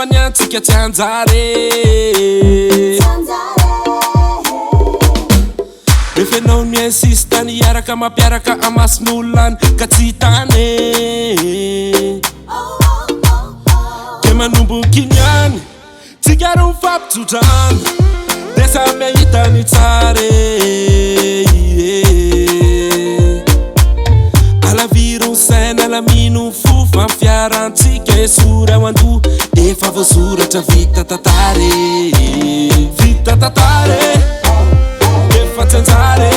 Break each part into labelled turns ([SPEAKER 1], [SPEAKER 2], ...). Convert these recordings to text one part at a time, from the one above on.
[SPEAKER 1] manyatsika tsy anjare rehefa anao miinsiste ny iaraka mampiaraka amasin'olona ka tsy hitany ke manomboky niany tsikaro mifampitsodrano de samy ahitany tsara alaviro saina alamino fofa fiarantsika esora ao andoha efa voasoratra vita tatare efa tsy anjare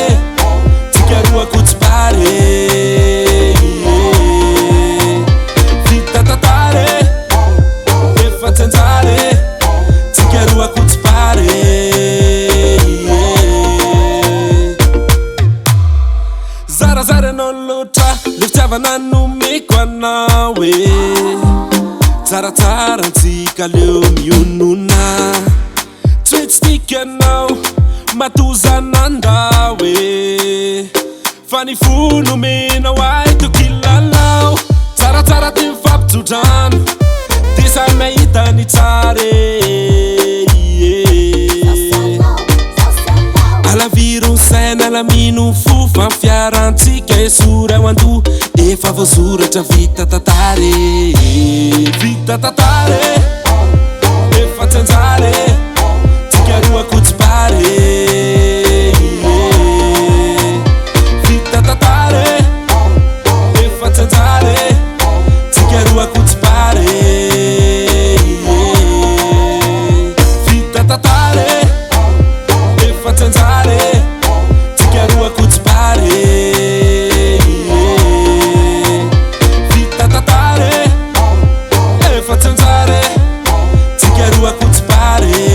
[SPEAKER 1] tsika roa kotsipare vita tatare efa tsy anjare tsika roa kotsipare zarazara anao loatra le fitiavana nomeko anao e tsaratsara antsika leo mionona tsy tika anao matozanandao e fa ny fo nomenao ay tokilalao tsaratsara ty mifampitsodrano ty samy ahitany tsara alaviro saina alamino fofa fiarantsika esora ao andoha efa voasoratra vita tatare efa tsy anjare tsika roa kotsipare vita tatare efa tsy anjare tsika roa kotsipare vita tatare efa tsy anjare tsika roa kotsipare vita tatare efa tsy anjare tsika roa kotsipare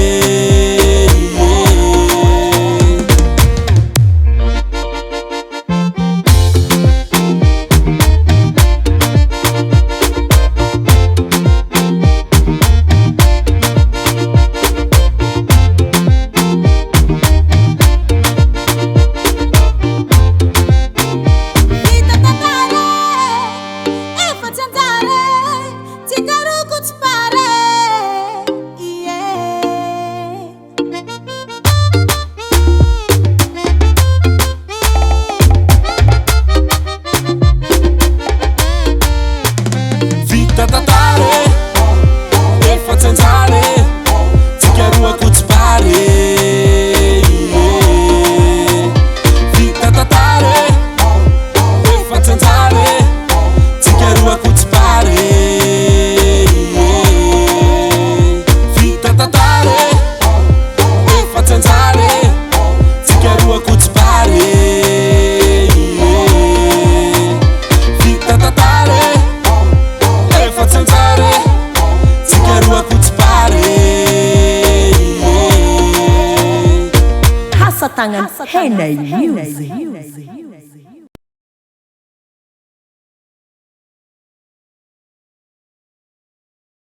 [SPEAKER 2] Tangan Henay Music.